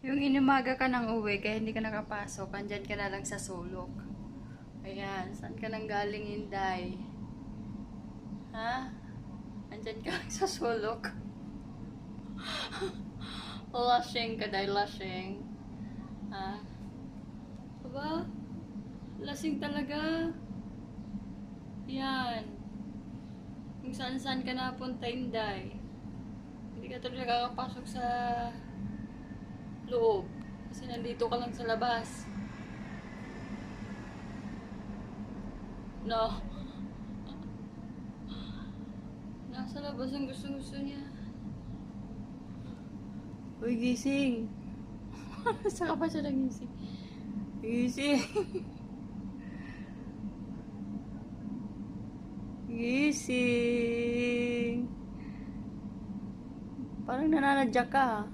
Yung inumaga ka nang uwi, kaya hindi ka nakapasok, andyan ka na lang sa sulok. Ayan, saan ka nang galing, Inday? Ha? Andyan ka lang sa sulok. Lasing ka dahil lasing. Ha? Aba? Lasing talaga. Yan. Kung saan-saan ka napunta, Inday. Hindi ka tuloy nakakapasok sa loob. Kasi nandito ka lang sa labas. No. Nasa labas ang gusto-gusto niya. Uy, gising. Saka pa siya nagising. Gising. Gising. Parang nananadyak ka.